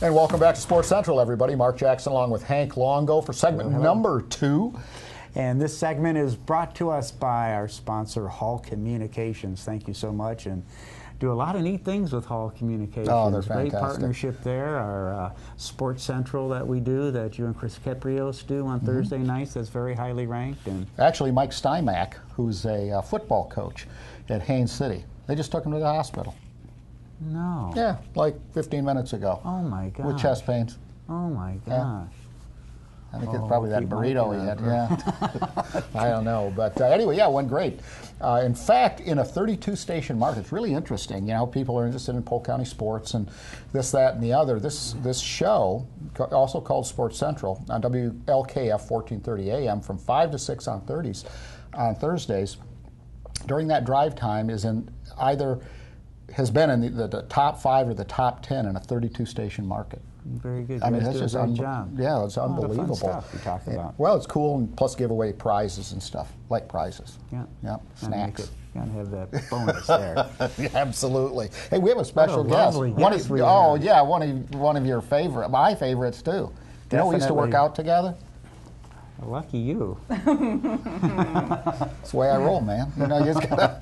And welcome back to Sports Central, everybody. Mark Jackson along with Hank Longo for segment number 2. And this segment is brought to us by our sponsor, Hall Communications. Thank you so much. And do a lot of neat things with Hall Communications. Oh, they're fantastic. Great partnership there. Our Sports Central that we do, that you and Chris Keprios do on Thursday nights, that's very highly ranked. And actually, Mike Steinmack, who's a football coach at Haines City, they just took him to the hospital. No. Yeah, like 15 minutes ago. Oh, my God. With chest pains. Oh, my gosh. Yeah. I think it's probably that burrito he had. Yeah, I don't know, but anyway, yeah, went great. In fact, in a 32-station market, it's really interesting. You know, people are interested in Polk County sports and this, that, and the other. This show, also called Sports Central, on WLKF 1430 AM from 5 to 6 on Thursdays. During that drive time, has been in the top 5 or the top 10 in a 32-station market. Very good. I mean, that's just a great job. Yeah, it's unbelievable. A lot of fun stuff we talked about. Well, it's cool, and plus give away prizes and stuff, like prizes. Yeah. Yeah, snacks. Gotta have that bonus there. Yeah, absolutely. Hey, we have a special guest. Lovely guest we have. Yeah, one of your my favorites too. You know, we used to work out together. Lucky you. That's the way I roll, man. You know, you just gotta.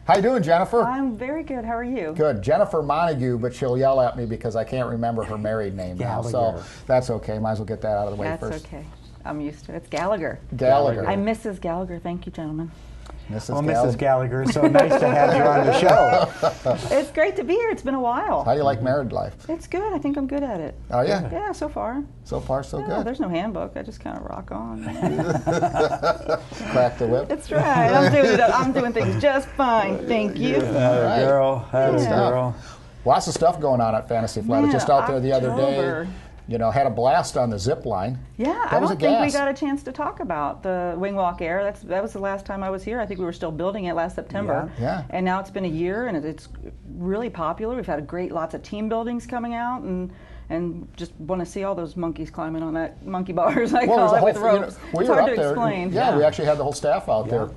How you doing, Jennifer? I'm very good. How are you? Good. Jennifer Montague, but she'll yell at me because I can't remember her married name now. So that's okay. Might as well get that out of the way first. That's okay. I'm used to it. It's Gallagher. Gallagher. I'm Mrs. Gallagher. Thank you, gentlemen. Mrs. Gallagher, so nice to have you on the show. It's great to be here. It's been a while. How do you like married life? It's good. I think I'm good at it. Oh, yeah? Yeah, so far. So far, so good. There's no handbook. I just kind of rock on. Crack the whip. That's right. I'm doing things just fine. Thank you. Girl. Girl. Lots of stuff going on at Fantasy Flight. I was just out there the other day. You know, had a blast on the zip line. Yeah, I don't think we got a chance to talk about the Wing Walk Air. That was the last time I was here. I think we were still building it last September. Yeah. And now it's been a year, and it's really popular. We've had lots of team buildings coming out, and just want to see all those monkeys climbing on that monkey bars, I call it, with ropes. It's hard to explain. Yeah, we actually had the whole staff out there.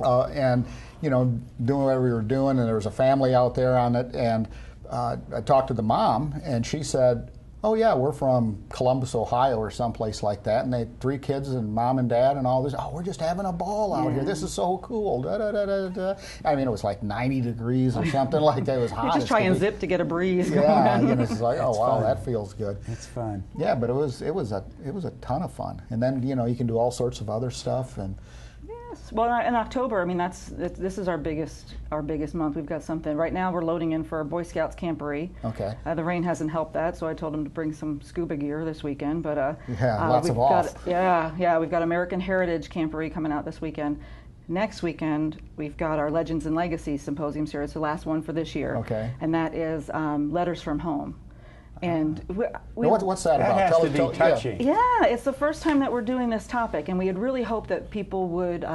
And, you know, doing what we were doing, and there was a family out there on it, and I talked to the mom, and she said, oh, yeah, we're from Columbus, Ohio, or someplace like that, and they had 3 kids and mom and dad and all this. Oh, we're just having a ball out here. This is so cool. Da, da, da, da, da. I mean, it was like 90 degrees or something like that. It was hot. You just try and zip to get a breeze. Yeah, you know, it's like, oh, wow, that feels good. It's fun. Yeah, but it was a ton of fun. And then, you know, you can do all sorts of other stuff. And well, in October, I mean, this is our biggest month. We've got something right now. We're loading in for Boy Scouts Camporee. Okay. The rain hasn't helped that, so I told them to bring some scuba gear this weekend. But lots of off. We've got American Heritage Camporee coming out this weekend. Next weekend, we've got our Legends and Legacies Symposium series, the last one for this year. Okay. And that is Letters from Home. And what's that about? That has to be touching. Yeah, it's the first time that we're doing this topic, and we had really hoped that people would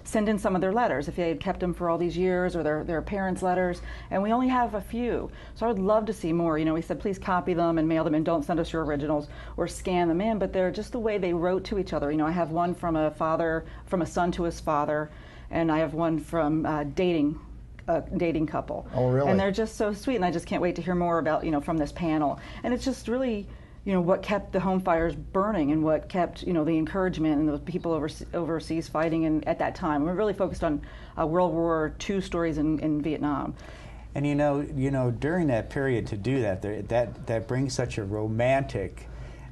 send in some of their letters if they had kept them for all these years, or their parents' letters, and we only have a few. So I would love to see more. You know, we said please copy them and mail them, and don't send us your originals or scan them in, but they're just the way they wrote to each other. You know, I have one from a son to his father, and I have one from a dating couple. Oh, really? And they're just so sweet, and I just can't wait to hear more about, you know, from this panel. And it's just really, you know, what kept the home fires burning, and what kept, you know, the encouragement and the people overseas fighting at that time. We're really focused on World War II stories in Vietnam. And you know, during that period to do that brings such a romantic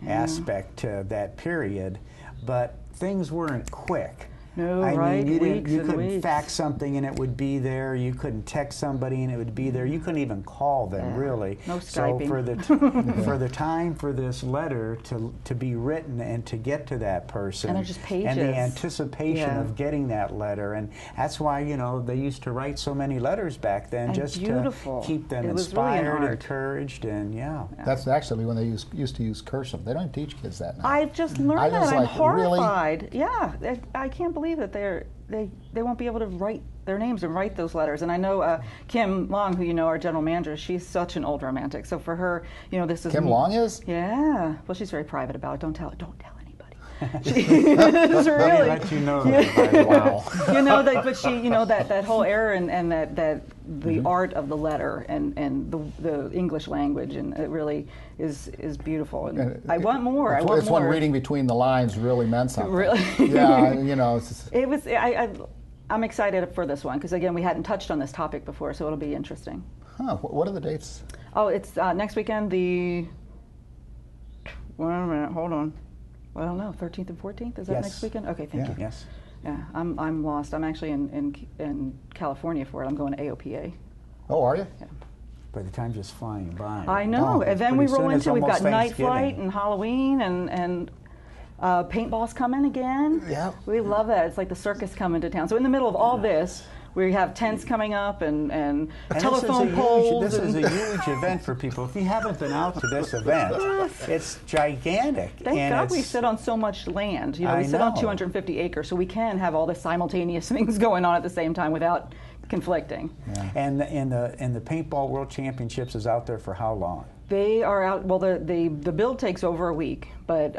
aspect to that period, but things weren't quick. No, I mean, you couldn't weeks. fax something and it would be there. You couldn't text somebody and it would be there. You couldn't even call them, really. No Skyping. So for the time for this letter to be written and to get to that person, and they're just pages. And the anticipation of getting that letter, and that's why, you know, they used to write so many letters back then, and just beautiful. To keep them it inspired, really encouraged, and That's actually when they used to use cursive. They don't even teach kids that now. I just learned that. I'm like, horrified. Really? Yeah, I can't believe that they won't be able to write their names and write those letters. And I know Kim Long, who you know, our general manager, she's such an old romantic. So for her, you know, this is Kim Long is? Yeah. Well, she's very private about it. Don't tell anybody. She's really. Let you know that. Wow. You know that, but she, you know that whole era and that the art of the letter and the English language, and it really is beautiful. And I want more. I want it's more. when reading between the lines really meant something. Really? Yeah, you know. It was. I'm excited for this one because again we hadn't touched on this topic before, so it'll be interesting. Huh? What are the dates? Oh, it's next weekend. Wait a minute. Hold on. I don't know. 13th and 14th. Is that Yes. next weekend? Okay, thank you. Yes. Yeah, I'm lost. I'm actually in California for it. I'm going to AOPA. Oh, are you? Yeah. By the time just flying by. I know. Oh, And then we pretty roll soon it's into we've got almost night Thanksgiving. flight and Halloween and paintball's coming again. Yeah. We love that. It's like the circus coming to town. So in the middle of all this, we have tents coming up and telephone poles. This is a huge event for people. If you haven't been out to this event, it's gigantic. Thank and God it's, we sit on so much land. You know, I we sit on know. 250 acres, so we can have all the simultaneous things going on at the same time without conflicting. Yeah. And the paintball world championships is out there for how long? They are out. Well, the build takes over a week, but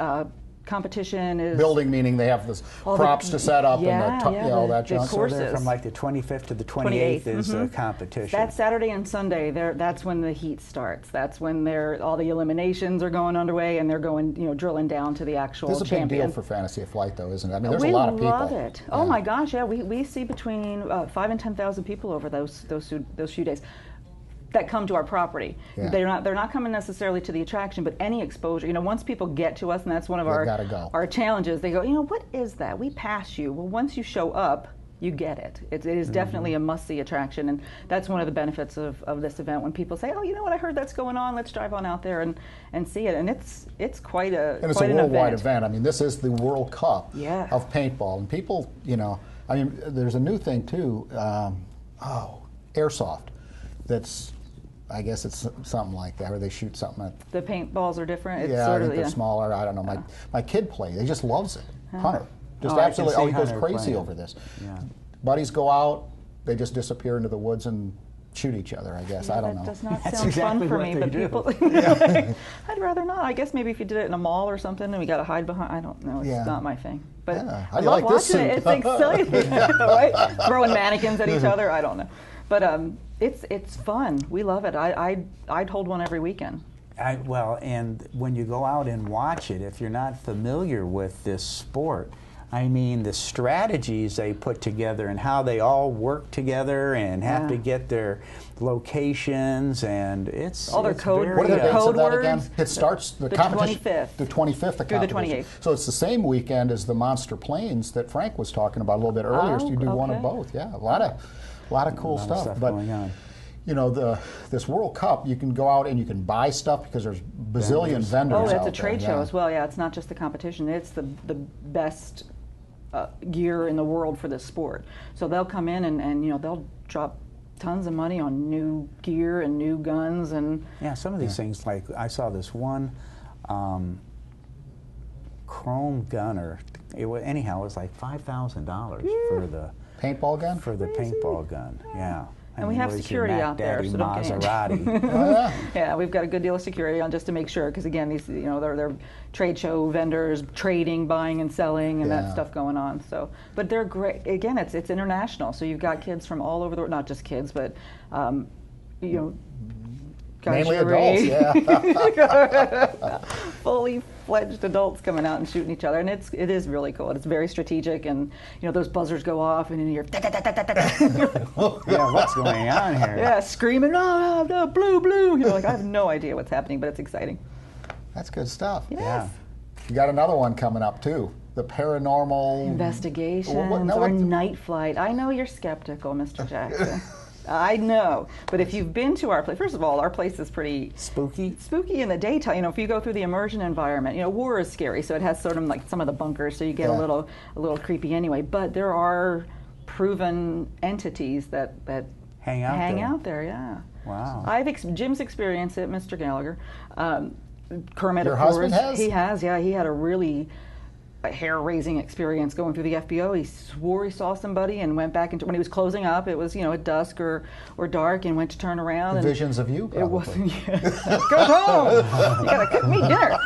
competition is Building meaning they have this all the- props to set up yeah, and yeah, all the- that the junk. course- So they're Courses. from like the 25th to the 28th is the competition. That Saturday and Sunday, that's when the heat starts. That's when all the eliminations are going underway, and they're going, drilling down to the actual This is a champion. big deal for Fantasy Flight, though, isn't it? I mean, there's we a lot of people. love it. Oh Yeah. my gosh, yeah. We see between 5,000 and 10,000 people over those few days that come to our property. Yeah. They're not coming necessarily to the attraction, but any exposure. Once people get to us, and that's one of They've gotta go. our challenges. They go, what is that? We pass you. Well, once you show up, you get it. It is definitely a must-see attraction, and that's one of the benefits of this event. When people say, "Oh, you know what? I heard that's going on. Let's drive on out there and see it." And it's quite an And it's a event. worldwide event. I mean, this is the World Cup Yeah. of paintball. And people, I mean, there's a new thing, too, airsoft. That's, I guess it's something like that, where they shoot something at. The paintballs are different. It's Yeah, sort I of, think they're smaller. I don't know. My kid plays. He just loves it. Hunter. Just Oh, I can absolutely. see Oh, he goes Hunter crazy playing. over this. Yeah. Buddies go out. They just disappear into the woods and shoot each other, I guess. I don't know. That does not That's sound exactly fun for what me, they but do. people. I'd rather not. I guess maybe if you did it in a mall or something and we got to hide behind. I don't know. It's Yeah. not my thing. But Yeah. How I do you love like this watching it. suit? It's exciting, right? Throwing mannequins at each other. I don't know, but it's fun. We love it. I'd hold one every weekend. And when you go out and watch it, if you're not familiar with this sport, I mean, the strategies they put together and how they all work together and have to get their locations, and it's all their it's code. very, What are the dates code of that words? again? It starts the The competition. 25th. The 25th. The Through the competition. 28th. So it's the same weekend as the Monster Planes that Frank was talking about a little bit earlier. So you do one of okay. both. Yeah, a lot of cool lot of stuff But going on. this World Cup, you can go out and you can buy stuff because there's bazillion vendors Oh, out it's there. a trade show as well. Yeah, it's not just the competition. It's the best gear in the world for this sport. So they'll come in and they'll drop tons of money on new gear and new guns and Yeah, some of these things, like I saw this one chrome gunner. It was like $5,000 for the Paintball gun? paintball gun. Yeah. And we have where's your security Mac out there, Daddy so don't get in. Maserati. Oh, yeah. yeah, we've got a good deal of security on just to make sure, because again, these they're trade show vendors, trading, buying and selling, and Yeah. that stuff going on. So, but they're great. Again, it's international, so you've got kids from all over the world, not just kids, but Mainly guys your adults, age. yeah. Fully fledged adults coming out and shooting each other, and it is really cool. It's very strategic, and those buzzers go off, and then you're Yeah, what's going on here? yeah, screaming, no, blue, blue. I have no idea what's happening, but it's exciting. That's good stuff. Yes. Yeah. You got another one coming up, too. The paranormal... Investigations now or what- night flight. I know you're skeptical, Mr. Jackson. I know, but if you've been to our place, first of all, our place is pretty Spooky? spooky in the daytime. If you go through the immersion environment, war is scary, so it has sort of like some of the bunkers, so you get Yeah. a little creepy anyway. But there are proven entities that Hang out there. Yeah. Wow. Jim's experienced it, Mr. Gallagher. Kermit, Your of course, husband has? he has. Yeah, he had a really hair-raising experience going through the FBO. He swore he saw somebody and went back into when he was closing up. It was at dusk or dark, and went to turn around. And Visions of you, it probably. wasn't. Go home. You gotta cook me dinner.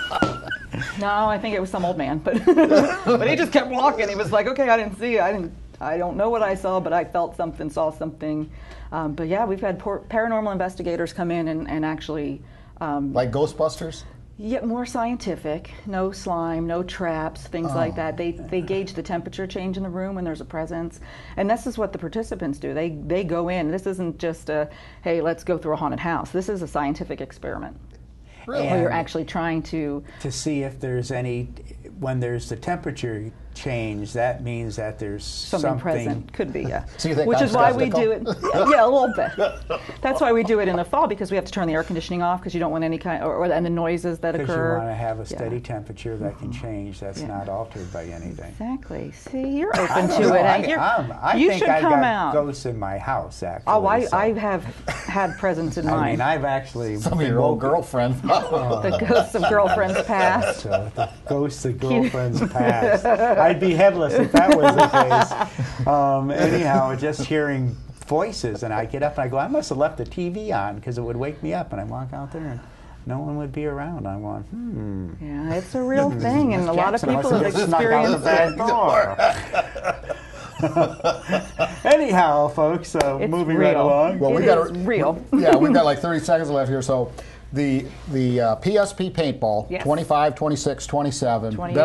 No, I think it was some old man, but but he just kept walking. He was like, okay, I didn't see it. I don't know what I saw, but I felt something, saw something. But yeah, we've had paranormal investigators come in and actually. Like Ghostbusters? Yeah, more scientific. No slime, no traps, things like that. They gauge the temperature change in the room when there's a presence, and this is what the participants do. They go in. This isn't just a, hey, let's go through a haunted house. This is a scientific experiment. Really? Where you're actually trying to see if there's any, when there's the temperature change, that means that there's something present. Could be, yeah. So you think which I'm is why we skeptical? do it. Yeah, a little bit. That's why we do it in the fall, because we have to turn the air conditioning off because you don't want any kind, and the noises that because occur. you want to have a steady temperature that can change. That's not altered by anything. Exactly. See, you're open to it. I you think should I've come got out. ghosts in my house. Actually, Oh, I have had presence in mine. I mean, I've actually Some of your old girlfriends. The ghosts of girlfriends past. The ghosts of girlfriends past. I'd be headless if that was the case. Anyhow, just hearing voices, and I get up and I go, I must have left the TV on because it would wake me up, and I walk out there and no one would be around. I'm going, Yeah, it's a real thing, and a lot of people have snuck out the experienced back it. door. Anyhow, folks, moving right real. along. Well, It's real. Yeah, we've got like 30 seconds left here. So the PSP paintball, Yes. 25, 26, 27. 28.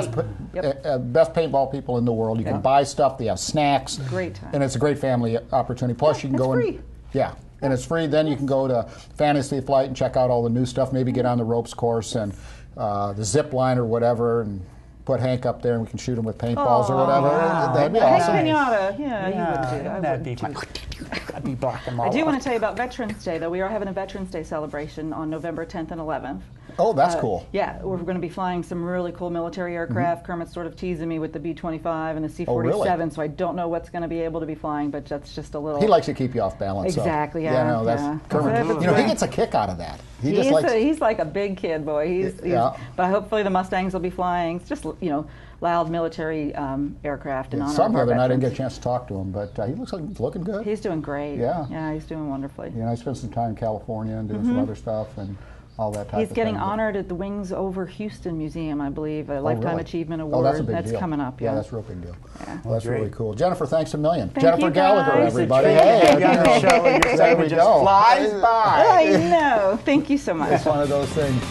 Best paintball people in the world. You can buy stuff. They have snacks. Great time. And it's a great family opportunity. Plus, you can it's go free. in. Yeah. And it's free. Then you can go to Fantasy Flight and check out all the new stuff. Maybe get on the ropes course and the zip line or whatever, and put Hank up there and we can shoot him with paintballs or whatever. wow. That'd be Hank awesome. Pinata. Yeah, you would do. I that'd would. be I'd be blocking them all I do off. want to tell you about Veterans Day, though. We are having a Veterans Day celebration on November 10th and 11th. Oh, that's cool. Yeah, we're going to be flying some really cool military aircraft. Kermit's sort of teasing me with the B-25 and the C-47, really? so I don't know what's going to be able to be flying, but that's just a little... He likes to keep you off balance. Exactly, so. yeah, No, that's yeah. Kermit. So if You know, he it's- gets a kick out of that. He's like a big kid, boy. He's Yeah. But hopefully the Mustangs will be flying. It's just, loud military aircraft. And Some other night I didn't get a chance to talk to him, but he looks like he's looking good. He's doing great. Yeah. Yeah, he's doing wonderfully. I spent some time in California and doing some other stuff and all that type He's of getting thing. honored at the Wings Over Houston Museum, I believe, a Lifetime really? Achievement Oh, Award. that's a big deal. coming up. Yeah, Yeah, that's a real big deal. Yeah. Well, that's Great. really cool. Jennifer, thanks a million. Thank Jennifer you, Gallagher, guys. everybody. It's a treat. Hey, You got a show and your there segment we just go. flies by. I know. Thank you so much. It's one of those things.